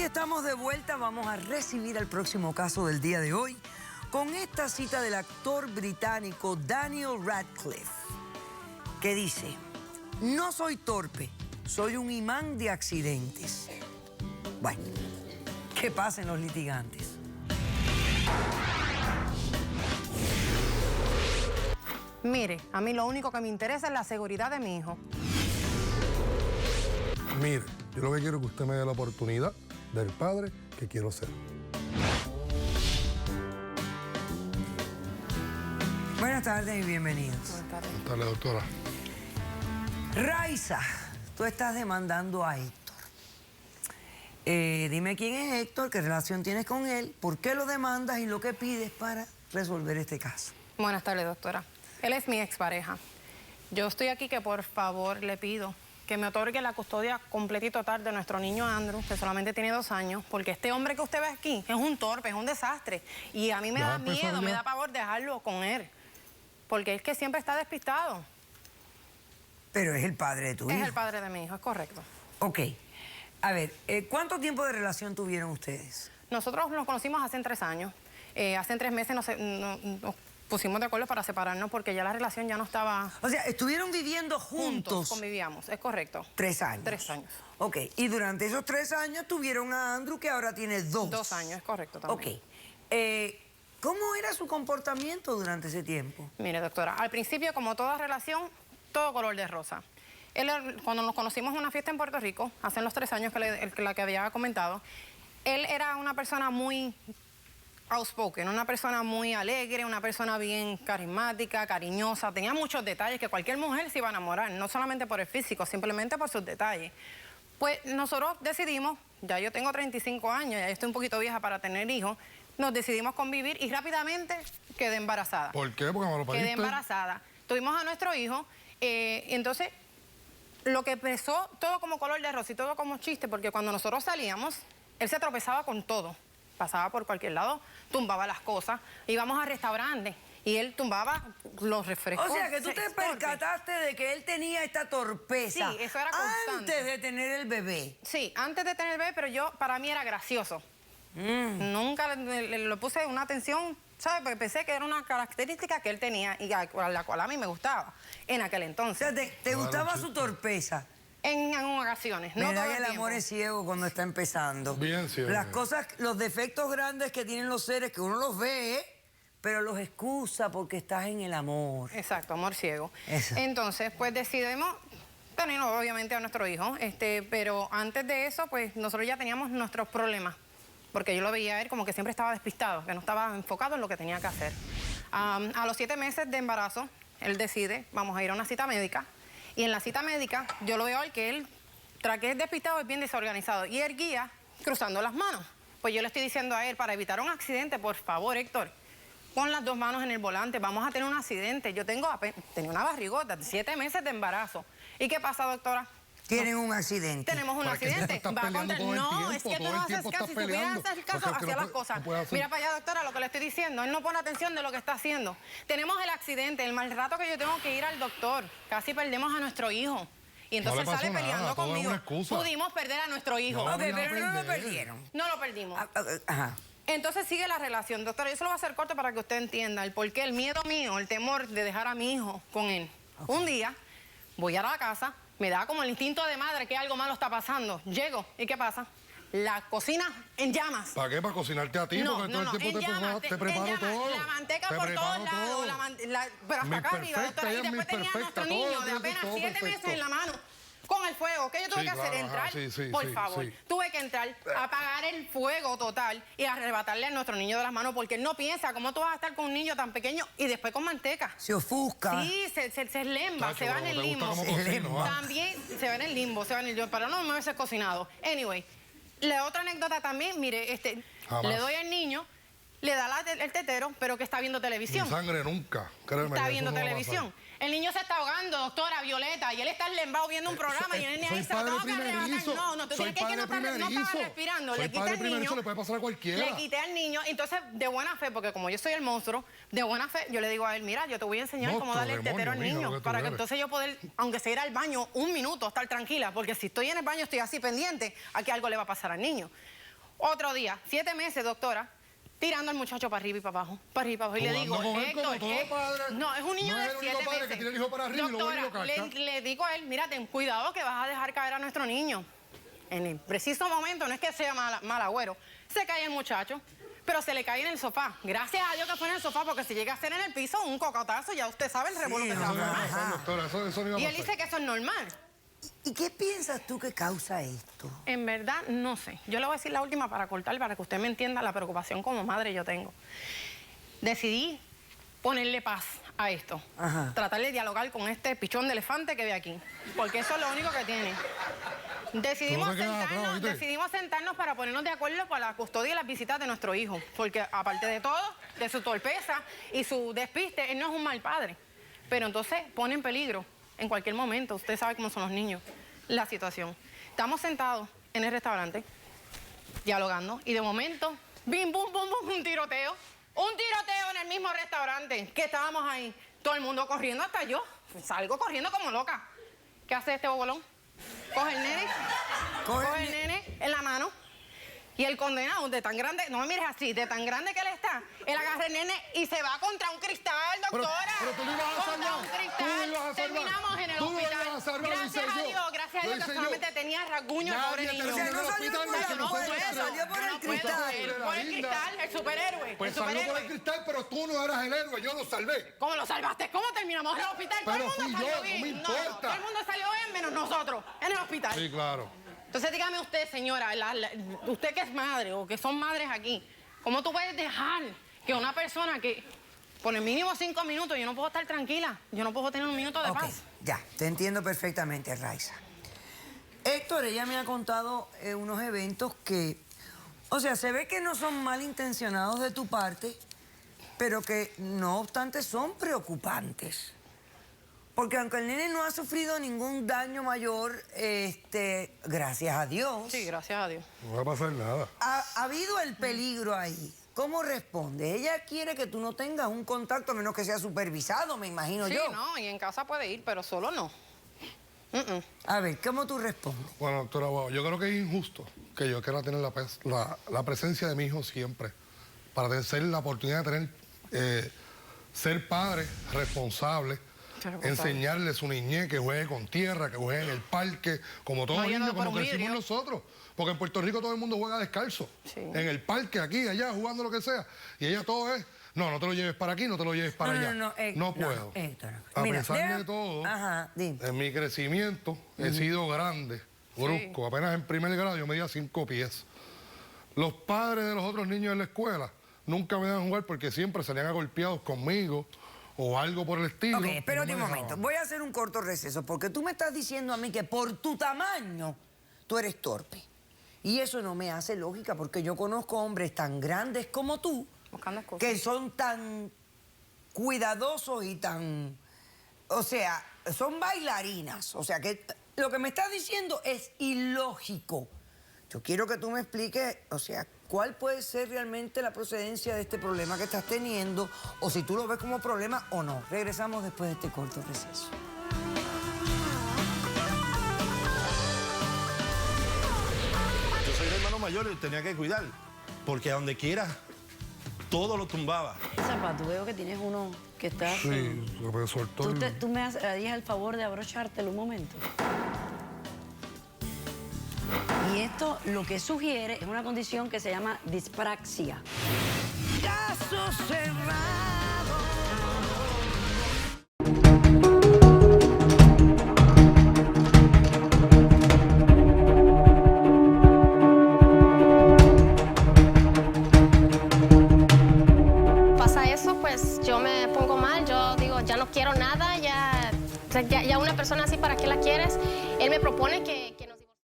aquí estamos de vuelta. Vamos a recibir el próximo caso del día de hoy con esta cita del actor británico Daniel Radcliffe, que dice: no soy torpe, soy un imán de accidentes. Bueno, ¿qué pasa en los litigantes? Mire, a mí lo único que me interesa es la seguridad de mi hijo. Mire, yo lo que quiero es que usted me dé la oportunidad del padre que quiero ser. Buenas tardes y bienvenidos. Buenas tardes. Buenas tardes, doctora. Raiza, tú estás demandando a Héctor. Dime quién es Héctor, qué relación tienes con él, por qué lo demandas y lo que pides para resolver este caso. Buenas tardes, doctora. Él es mi expareja. Yo estoy aquí que por favor le pido que me otorgue la custodia completa y total de nuestro niño Andrew, que solamente tiene 2 años, porque este hombre que usted ve aquí es un torpe, es un desastre. Y a mí me da miedo, me da pavor dejarlo con él, porque es que siempre está despistado. Pero es el padre de tu hijo. Es el padre de mi hijo, es correcto. Ok. A ver, ¿cuánto tiempo de relación tuvieron ustedes? Nosotros nos conocimos hace 3 años. Hace 3 meses nos pusimos de acuerdo para separarnos porque ya la relación ya no estaba... O sea, estuvieron viviendo juntos. Convivíamos, es correcto. 3 años. 3 años. Ok, y durante esos 3 años tuvieron a Andrew, que ahora tiene 2. 2 años, es correcto también. Ok. ¿Cómo era su comportamiento durante ese tiempo? Mire, doctora, al principio, como toda relación, todo color de rosa. Él, cuando nos conocimos en una fiesta en Puerto Rico, hace los 3 años la que había comentado, él era una persona muy outspoken, una persona muy alegre, una persona bien carismática, cariñosa, tenía muchos detalles que cualquier mujer se iba a enamorar, no solamente por el físico, simplemente por sus detalles. Pues nosotros decidimos, ya yo tengo 35 años, ya estoy un poquito vieja para tener hijos, nos decidimos convivir y rápidamente quedé embarazada. ¿Por qué? Porque me lo pariste. Quedé embarazada. Tuvimos a nuestro hijo, entonces lo que empezó todo como color de rosa y todo como chiste, porque cuando nosotros salíamos, él se tropezaba con todo. Pasaba por cualquier lado, tumbaba las cosas, íbamos a restaurantes y él tumbaba los refrescos. O sea, que tú te percataste de que él tenía esta torpeza. Sí, eso era constante. Antes de tener el bebé. Sí, antes de tener el bebé, pero para mí era gracioso. Nunca le puse una atención, ¿sabes? Porque pensé que era una característica que él tenía y a la cual a mí me gustaba en aquel entonces. O sea, ¿te gustaba su torpeza? En ocasiones, no todo ¿Verdad que el el tiempo? amor es ciego cuando está empezando? Bien ciego. Las cosas, los defectos grandes que tienen los seres, que uno los ve, pero los excusa porque estás en el amor. Exacto, amor ciego. Eso. Entonces, pues decidimos tener obviamente a nuestro hijo, pero antes de eso, pues nosotros ya teníamos nuestros problemas, porque yo lo veía a él como que siempre estaba despistado, que no estaba enfocado en lo que tenía que hacer. A los 7 meses de embarazo, él decide, vamos a ir a una cita médica, y en la cita médica yo lo veo al que él, tras que es despistado, es bien desorganizado, y él guía cruzando las manos. Pues yo le estoy diciendo a él, para evitar un accidente, por favor, Héctor, pon las 2 manos en el volante, vamos a tener un accidente. Yo tenía una barrigota, 7 meses de embarazo. ¿Y qué pasa, doctora? Tienen un accidente. Tenemos un accidente. No, es que tú no haces caso. Si tuvieras hacer caso, hacía las cosas. Mira para allá, doctora, lo que le estoy diciendo. Él no pone atención de lo que está haciendo. Tenemos el accidente, el mal rato que yo tengo que ir al doctor. Casi perdemos a nuestro hijo. Y entonces No le él sale pasó peleando nada, todo es conmigo. una excusa. Pudimos perder a nuestro hijo. No, Ok, pero no lo perdieron. No lo perdimos. Ajá. Entonces sigue la relación. Doctora, yo se lo voy a hacer corto para que usted entienda el porqué, el miedo mío, el temor de dejar a mi hijo con él. Okay. Un día voy a la casa, me da como el instinto de madre que algo malo está pasando. Llego, ¿y qué pasa? La cocina en llamas. ¿Para qué? ¿Para cocinarte a ti? No, porque todo el tiempo te preparo todo. La manteca por todos lados, pero hasta acá arriba, doctora. Y después tenía a nuestro niño de apenas 7 meses en la mano. Con el fuego, ¿qué yo tuve que hacer? Entrar, por favor. Tuve que entrar, apagar el fuego total y arrebatarle a nuestro niño de las manos, porque él no piensa cómo tú vas a estar con un niño tan pequeño y después con manteca. Se ofusca. Sí, se eslemba, se va en el limbo. También se va en el limbo, pero no me hubiese cocinado. Anyway, la otra anécdota también, mire, le doy al niño, le da el tetero, pero que está viendo televisión. Mi sangre nunca, créeme. Está viendo televisión. El niño se está ahogando, doctora Violeta, y él está enlembado viendo un programa y él ni ahí se lo tengo que arrebatar. No, tú tienes que no estaba respirando. Le quité al niño. Le puede pasar a cualquiera. Le quité al niño, entonces de buena fe, porque como yo soy el monstruo, de buena fe, yo le digo a él, mira, yo te voy a enseñar cómo darle el tetero al niño, para que entonces yo poder, aunque sea ir al baño 1 minuto, estar tranquila, porque si estoy en el baño estoy así pendiente, aquí algo le va a pasar al niño. Otro día, 7 meses, doctora, tirando al muchacho para arriba y para abajo, para arriba y para abajo. Y le digo, Jugando con él como todo padre. no, es un niño No de es el 7 único padre meses. que tiene el hijo para arriba y luego Doctora, lo cacha. le digo a él, mira, ten cuidado que vas a dejar caer a nuestro niño. En el preciso momento, no es que sea mal agüero, se cae el muchacho, pero se le cae en el sofá. Gracias a Dios que fue en el sofá, porque si llega a ser en el piso, un cocotazo, ya usted sabe el revuelo que se va a Eso no iba a formar. pasar, doctora, eso no iba a Y él pasar. dice que eso es normal. ¿Y qué piensas tú que causa esto? En verdad, no sé. Yo le voy a decir la última para cortar, para que usted me entienda la preocupación como madre yo tengo. Decidí ponerle paz a esto. Ajá. Tratar de dialogar con este pichón de elefante que ve aquí. Porque eso es lo único que tiene. Decidimos sentarnos para ponernos de acuerdo para la custodia y las visitas de nuestro hijo. Porque aparte de todo, de su torpeza y su despiste, él no es un mal padre. Pero entonces pone en peligro en cualquier momento. Usted sabe cómo son los niños, la situación. Estamos sentados en el restaurante, dialogando, y de momento, bim, bum, bum, bum, un tiroteo. Un tiroteo en el mismo restaurante que estábamos ahí. Todo el mundo corriendo, hasta yo. Salgo corriendo como loca. ¿Qué hace este bobolón? Coge el nene, coge el nene en la mano. Y el condenado, de tan grande, no me mires así, de tan grande que él está, él agarra el nene y se va contra un cristal, doctora. Pero tú lo ibas a contra salvar. un Tú lo cristal. ibas a salvar. Terminamos en el Tú lo hospital. ibas a salvar, Gracias a Dios que solamente tenía rasguño el pobre niño. O sea, no salió por la puerta, salió por el cristal. Por el cristal, el superhéroe. Pues el salió por superhéroe. el cristal, pero tú no eras el héroe, yo lo salvé. ¿Cómo lo salvaste? ¿Cómo terminamos en el hospital? Todo el Pero mundo fui salió yo, bien. no me importa. Todo el mundo salió bien menos nosotros, en el hospital. Sí, claro. Entonces dígame usted, señora, usted que es madre o que son madres aquí, ¿cómo tú puedes dejar que una persona que por el mínimo 5 minutos, yo no puedo estar tranquila, yo no puedo tener un minuto de Ok, paz? ya, te entiendo perfectamente, Raiza. Héctor, ella me ha contado unos eventos que, o sea, se ve que no son malintencionados de tu parte, pero que no obstante son preocupantes. Porque aunque el nene no ha sufrido ningún daño mayor, gracias a Dios, Sí, gracias a Dios. No va a pasar nada. ha habido el peligro ahí. ¿Cómo responde? Ella quiere que tú no tengas un contacto, a menos que sea supervisado, me imagino Sí, yo. no, y en casa puede ir, pero solo no. A ver, ¿cómo tú respondes? Bueno, doctora, wow, yo creo que es injusto que yo quiera tener la presencia de mi hijo siempre, para tener la oportunidad de tener, ser padre responsable, enseñarle su niñez, que juegue con tierra, que juegue en el parque, como todos los No, niños, por como un crecimos vidrio. nosotros. Porque en Puerto Rico todo el mundo juega descalzo, Sí. en el parque, aquí, allá, jugando lo que sea. Y ella todo es, no te lo lleves para aquí, no te lo lleves para allá. No puedo. Héctor. A Mira, pesar de todo, Ajá, dime. en mi crecimiento he sido grande, brusco. Apenas en primer grado yo medía 5 pies. Los padres de los otros niños en la escuela nunca me dejan jugar porque siempre salían agolpeados conmigo o algo por el estilo. Ok, y no espérate me un momento. dejaban. Voy a hacer un corto receso porque tú me estás diciendo a mí que por tu tamaño tú eres torpe. Y eso no me hace lógica porque yo conozco hombres tan grandes como tú Buscando excusas. que son tan cuidadosos y tan... O sea, son bailarinas. O sea, que lo que me estás diciendo es ilógico. Yo quiero que tú me expliques, o sea, cuál puede ser realmente la procedencia de este problema que estás teniendo, o si tú lo ves como problema o no. Regresamos después de este corto receso. Yo soy el hermano mayor y tenía que cuidar, porque a donde quiera, todo lo tumbaba. Zapato, veo que tienes uno que está... Sí, se me soltó. Tú me harías el favor de abrochártelo un momento. Y esto lo que sugiere es una condición que se llama dispraxia. Caso cerrado. Pasa eso, pues yo me pongo mal, yo digo, ya no quiero nada, ya una persona así, ¿para qué la quieres? Él me propone que